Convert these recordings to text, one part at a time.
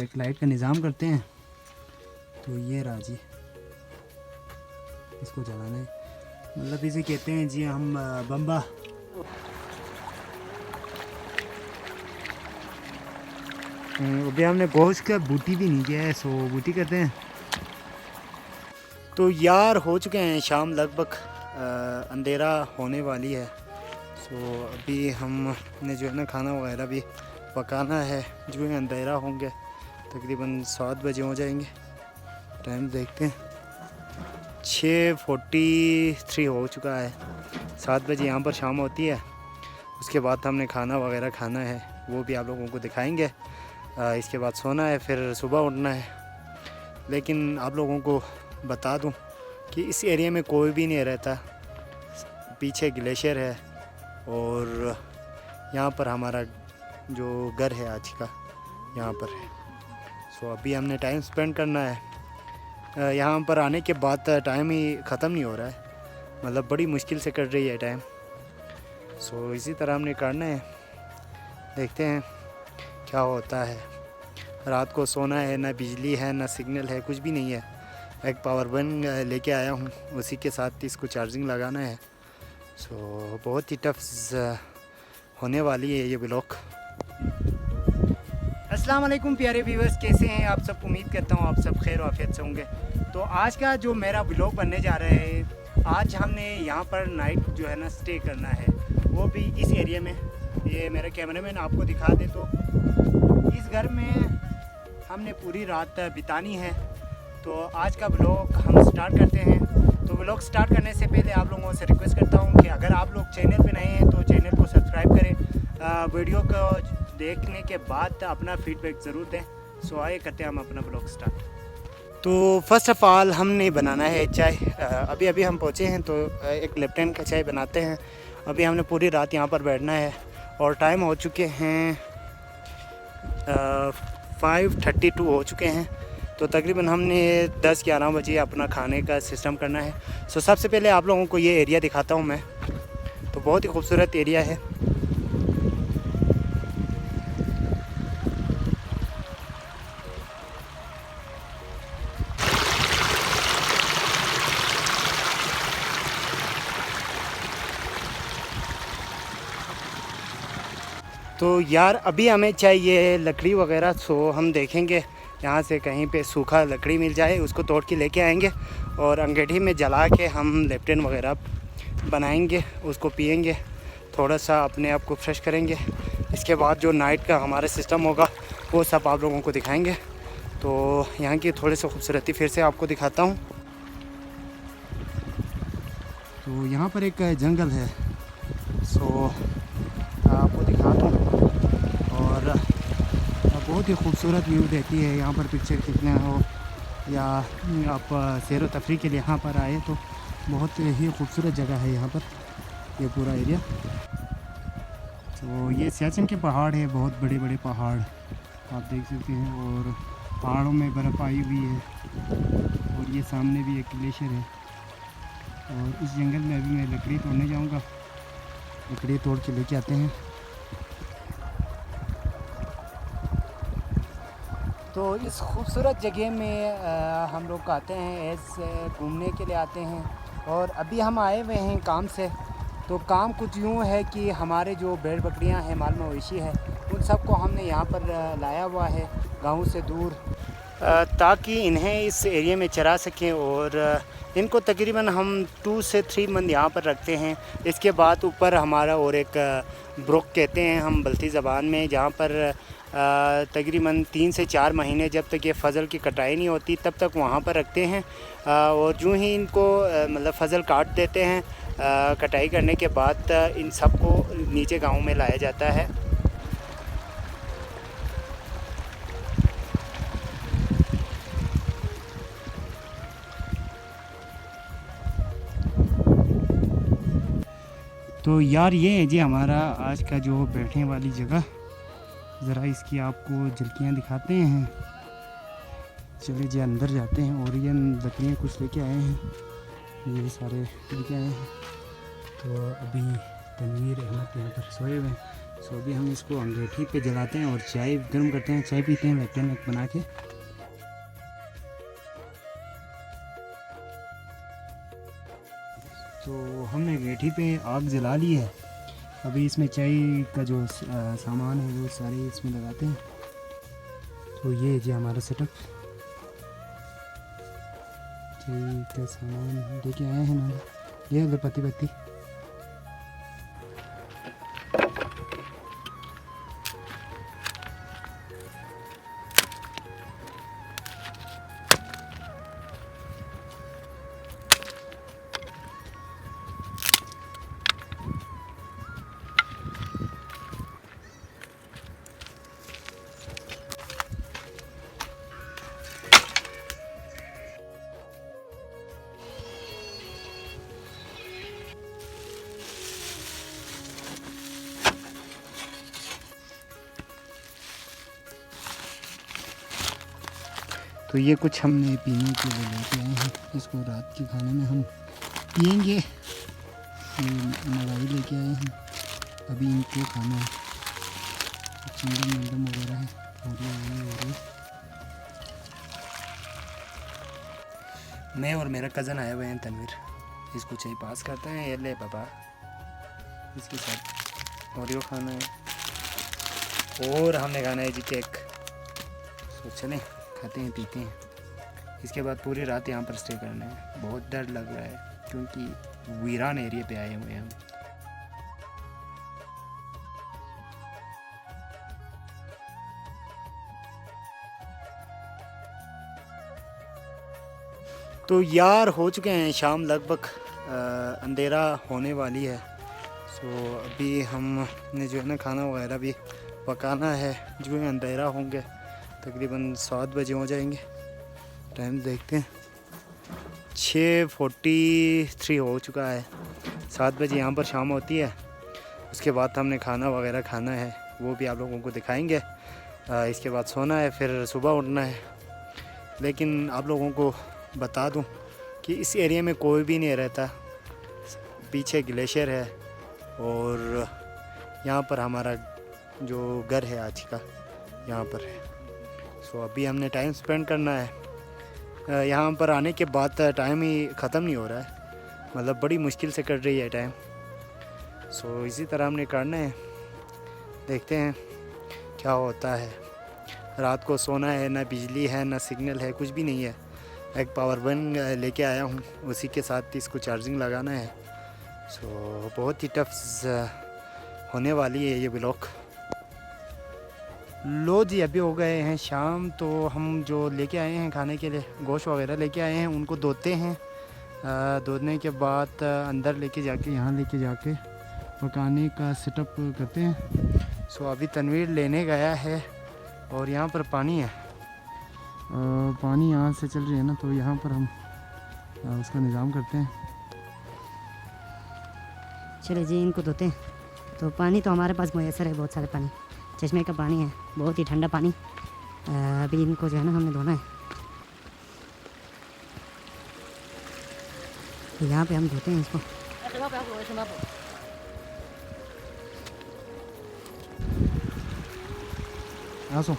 पर एक लाइट का निज़ाम करते हैं। तो ये रहा जी, इसको जलाने मतलब इसे कहते हैं जी हम बम्बा। अभी हमने गोश्त का बूटी भी नहीं किया है, सो बूटी करते हैं। तो यार हो चुके हैं शाम, लगभग अंधेरा होने वाली है। सो अभी हमने जो है ना खाना वगैरह भी पकाना है। जो है अंधेरा होंगे तकरीबन 7 बजे हो जाएंगे। टाइम देखते हैं 6:43 हो चुका है। 7 बजे यहाँ पर शाम होती है। उसके बाद हमने खाना वगैरह खाना है, वो भी आप लोगों को दिखाएंगे। इसके बाद सोना है, फिर सुबह उठना है। लेकिन आप लोगों को बता दूं कि इस एरिया में कोई भी नहीं रहता। पीछे ग्लेशियर है और यहाँ पर हमारा जो घर है आज का यहाँ पर है। सो अभी हमने टाइम स्पेंड करना है। यहाँ पर आने के बाद टाइम ही ख़त्म नहीं हो रहा है, मतलब बड़ी मुश्किल से कट रही है टाइम। सो इसी तरह हमने करना है, देखते हैं क्या होता है। रात को सोना है, ना बिजली है ना सिग्नल है, कुछ भी नहीं है। एक पावर बैंक लेके आया हूँ, उसी के साथ इसको चार्जिंग लगाना है। सो बहुत ही टफ होने वाली है ये ब्लॉग। अस्सलाम वालेकुम प्यारे व्यूअर्स, कैसे हैं आप सब? उम्मीद करता हूँ आप सब खैर आफियत से होंगे। तो आज का जो मेरा ब्लॉग बनने जा रहा है, आज हमने यहाँ पर नाइट जो है ना स्टे करना है, वो भी इस एरिया में। ये मेरा कैमरामैन आपको दिखा दे तो इस घर में हमने पूरी रात बितानी है। तो आज का ब्लॉग हम स्टार्ट करते हैं। तो ब्लॉग स्टार्ट करने से पहले आप लोगों से रिक्वेस्ट करता हूँ कि अगर आप लोग चैनल पे नए हैं तो चैनल को सब्सक्राइब करें। वीडियो को देखने के बाद अपना फीडबैक ज़रूर दें। सो आइए करते हैं हम अपना ब्लॉग स्टार्ट। तो फर्स्ट ऑफ़ ऑल हमने बनाना है चाय। अभी अभी हम पहुँचे हैं तो एक लेफ्टिनेंट का चाय बनाते हैं। अभी हमने पूरी रात यहाँ पर बैठना है और टाइम हो चुके हैं 5:32 हो चुके हैं। तो तकरीबन हमने 10-11 बजे अपना खाने का सिस्टम करना है। सो सबसे पहले आप लोगों को ये एरिया दिखाता हूँ मैं। तो बहुत ही खूबसूरत एरिया है। तो यार अभी हमें चाहिए लकड़ी वगैरह। सो हम देखेंगे यहाँ से कहीं पे सूखा लकड़ी मिल जाए, उसको तोड़ के लेके आएंगे और अंगीठी में जला के हम लेप्टन वगैरह बनाएंगे, उसको पिएंगे, थोड़ा सा अपने आप को फ्रेश करेंगे। इसके बाद जो नाइट का हमारा सिस्टम होगा वो सब आप लोगों को दिखाएंगे। तो यहाँ की थोड़ी सी खूबसूरती फिर से आपको दिखाता हूँ। तो यहाँ पर एक जंगल है, सो आपको दिखाता हूँ और बहुत ही खूबसूरत व्यू देती है। यहाँ पर पिक्चर खींचना हो या आप सैर व तफरी के लिए यहाँ पर आए तो बहुत ही खूबसूरत जगह है यहाँ पर, ये पूरा एरिया। तो ये सियाचिन के पहाड़ है, बहुत बड़े बड़े पहाड़ आप देख सकते हैं और पहाड़ों में बर्फ़ आई हुई है और ये सामने भी एक ग्लेशियर है। और इस जंगल में अभी मैं लकड़ी तोड़ने जाऊँगा, लकड़ी तोड़ के लेके आते हैं। तो इस खूबसूरत जगह में हम लोग आते हैं ऐसे घूमने के लिए आते हैं। और अभी हम आए हुए हैं काम से। तो काम कुछ यूँ है कि हमारे जो भेड़ बकरियां हैं, माल मवेशी है, उन सबको हमने यहाँ पर लाया हुआ है गांव से दूर, ताकि इन्हें इस एरिया में चरा सकें। और इनको तकरीबन हम 2 से 3 मंथ यहाँ पर रखते हैं। इसके बाद ऊपर हमारा और एक ब्रोक कहते हैं हम बल्ती ज़बान में, जहाँ पर तकरीबन 3 से 4 महीने जब तक ये फ़सल की कटाई नहीं होती तब तक वहाँ पर रखते हैं। और जो ही इनको मतलब फ़सल काट देते हैं, कटाई करने के बाद इन सब को नीचे गांव में लाया जाता है। तो यार ये है जी हमारा आज का जो बैठने वाली जगह। ज़रा इसकी आपको झलकियाँ दिखाते हैं। चलिए जी अंदर जाते हैं। और ये बकरियाँ कुछ लेके आए हैं, ये सारे लेके आए हैं। तो अभी तनवीर अहमद यहाँ पर सोए हुए हैं, सो अभी हम इसको अंगीठी पे जलाते हैं और चाय गर्म करते हैं, चाय पीते हैं लेफ्टन बना के। तो हमने अंगीठी पे आग जला ली है। अभी इसमें चाय का जो सामान है वो सारे इसमें लगाते हैं। तो ये जी हमारा सेटअप, चाय का सामान लेके आए हैं ना, ये उधर पत्ती पत्ती। तो ये कुछ हमने पीने के लिए लेके आए हैं, इसको रात के खाने में हम पियेंगे। मलाई लेके आए हैं, अभी इनको खाना है। चिंगम मिंगम वगैरह है और ये मैं और मेरा कज़न आए हुए हैं तनवीर, इसको चाय पास करते हैं। ये ले पापा, इसके साथ ओरियो खाना है और हमने खाना है जी केक। तो चलें खाते हैं पीते हैं। इसके बाद पूरी रात यहाँ पर स्टे करना है। बहुत डर लग रहा है क्योंकि वीरान एरिया पे आए हुए हैं हम। तो यार हो चुके हैं शाम, लगभग अंधेरा होने वाली है। सो अभी हमने जो है ना खाना वगैरह भी पकाना है। जो है अंधेरा होंगे तकरीबन 7 बजे हो जाएंगे। टाइम देखते हैं, 6:43 हो चुका है। 7 बजे यहाँ पर शाम होती है। उसके बाद हमने खाना वगैरह खाना है, वो भी आप लोगों को दिखाएंगे। इसके बाद सोना है, फिर सुबह उठना है। लेकिन आप लोगों को बता दूं कि इस एरिया में कोई भी नहीं रहता। पीछे ग्लेशियर है और यहाँ पर हमारा जो घर है आज का यहाँ पर है। सो अभी हमने टाइम स्पेंड करना है। यहाँ पर आने के बाद टाइम ही ख़त्म नहीं हो रहा है, मतलब बड़ी मुश्किल से कट रही है टाइम। सो इसी तरह हमने करना है, देखते हैं क्या होता है। रात को सोना है, ना बिजली है ना सिग्नल है, कुछ भी नहीं है। एक पावर बैंक लेके आया हूँ, उसी के साथ इसको चार्जिंग लगाना है। सो बहुत ही टफ होने वाली है ये ब्लॉग। लो जी अभी हो गए हैं शाम। तो हम जो लेके आए हैं खाने के लिए गोश्त वगैरह लेके आए हैं, उनको धोते हैं। धोने के बाद अंदर लेके जाके यहाँ लेके जाके पकाने का सेटअप करते हैं। सो अभी तनवीर लेने गया है और यहाँ पर पानी है। पानी यहाँ से चल रही है ना, तो यहाँ पर हम उसका निज़ाम करते हैं। चले जी इनको धोते हैं। तो पानी तो हमारे पास मैसर है, बहुत सारे पानी, चश्मे का पानी है, बहुत ही ठंडा पानी। अभी इनको जो है ना हमने धोना है। तो यहाँ पे हम धोते हैं इसको। आसो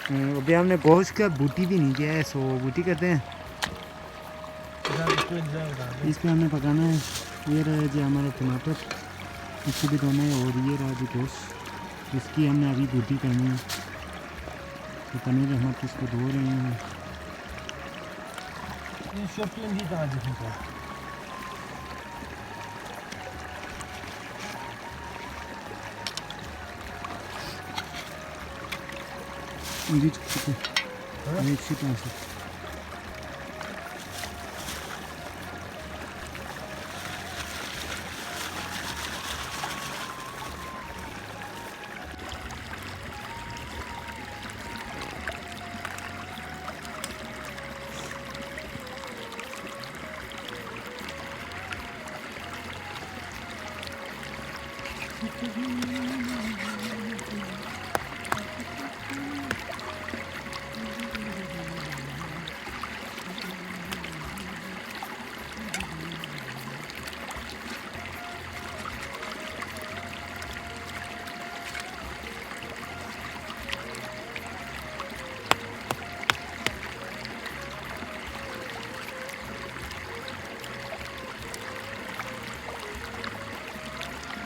अभी हमने गोश्त का बूटी भी नहीं किया है, सो बूटी करते हैं। इस पर हमें पकाना है। ये रहा जी हमारा टमाटर, इसको भी धोना है। और ये रहा जी गोश्त, इसकी हमने अभी बूटी करनी है। तो पनीर अहमद इसको धो रहे हैं।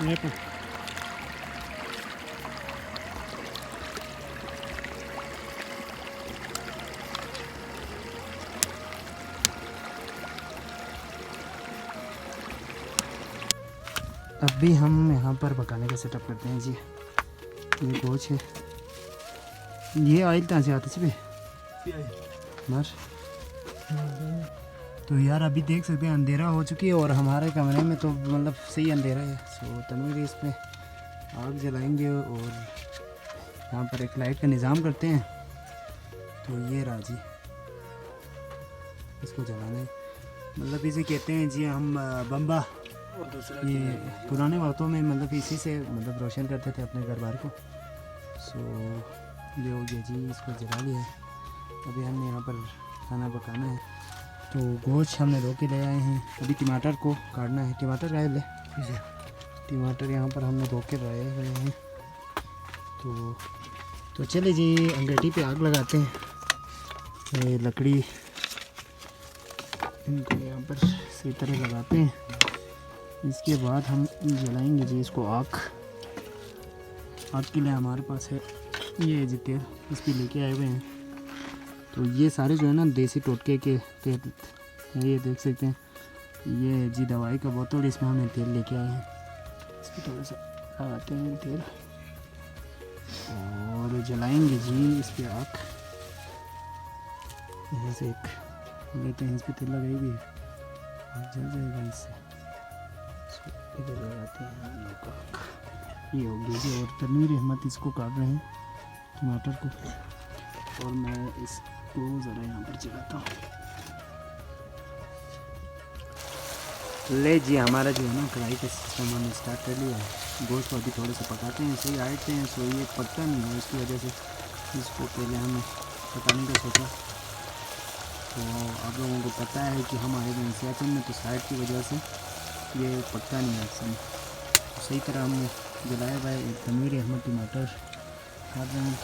ये तो अब भी हम यहाँ पर पकाने का सेटअप करते हैं जी। ये गोच है, ये ऑयल कहाँ से आते भी मर। तो यार अभी देख सकते हैं अंधेरा हो चुकी है और हमारे कमरे में तो मतलब सही अंधेरा है। सो तनवीर इसमें आग जलाएंगे और यहाँ पर एक लाइट का निज़ाम करते हैं। तो ये रहा जी, इसको जलाना है, मतलब इसे कहते हैं जी हम बम्बा। ये पुराने वक्तों में मतलब इसी से मतलब रोशन करते थे अपने घर बार को। सो ये हो गया जी, इसको जला लिया है। अभी हमने यहाँ पर खाना पकाना है। तो गोश्त हमने धो के ले आए हैं, अभी टमाटर को काटना है। टमाटर आए ले, टमाटर यहाँ पर हमने धो के लाए हुए हैं। तो चले जी अंगीठी पे आग लगाते हैं। ये लकड़ी इनको यहाँ पर सही तरह लगाते हैं। इसके बाद हम जलाएंगे जी इसको। आग के लिए हमारे पास है ये जी तेल, इस पर लेके आए हुए हैं। तो ये सारे जो है ना देसी टोटके के तेल, ये देख सकते हैं। ये जी दवाई का बोतल, इसमें हमने तेल लेके आए हैं। इस पर थोड़ा सा लगाते हैं तेल और जलाएंगे जी इस पर आग। यहाँ से एक लेते हैं, इस पर तेल लगाई भी है, आग जल जाएगा इससे। इधर लगाते हैं हम लोग आग। ये हो गया जी। और तनवीर अहमद इसको काट रहे हैं टमाटर को, और मैं इसको ज़रा यहाँ पर जलाता हूँ। ले जी हमारा जो है ना कढ़ाई का सिस्टम हमने स्टार्ट कर लिया है। गोश्त को अभी थोड़े से पकाते हैं, सही आटते हैं, सो ये पकता नहीं है, इसकी वजह से इसको पहले हमने पकाने का सोचा। तो आप लोगों को पता है कि हम आए हैं सियाचिन में, तो साइड की वजह से ये पकता नहीं है अक्सर। तो सही तरह हमने जलाया हुआ है। तनवीर अहमद टमाटर काट रहे हैं।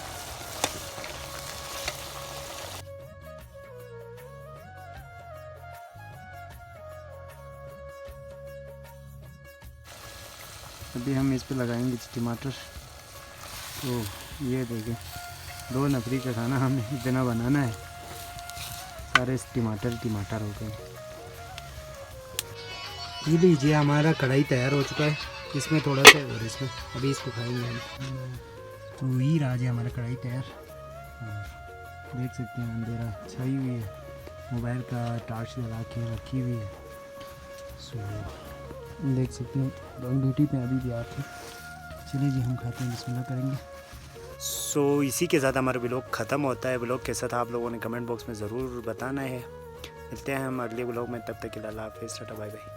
अभी हम इस पे लगाएंगे टमाटर। तो ये देखें 2 नफरी का खाना हमें इतना बनाना है, सारे टमाटर हो गए। ये लीजिए हमारा कढ़ाई तैयार हो चुका है, इसमें थोड़ा सा और इसमें अभी इसको खाएंगे हम। तो ये रहा जी हमारा कढ़ाई तैयार। और देख सकते हैं अंधेरा छाई हुई है, मोबाइल का टार्च जला के रखी हुई है। सो देख सकते हैं अंगीठी पे अभी भी आके। चलिए जी हम खाते हैं, बिस्मिल्लाह करेंगे। सो इसी के साथ हमारा व्लॉग ख़त्म होता है। व्लॉग के साथ आप लोगों ने कमेंट बॉक्स में ज़रूर बताना है। मिलते हैं हम अगले व्लॉग में, तब तक के लिए अल्लाह हाफ़िज़, टाटा बाय बाय।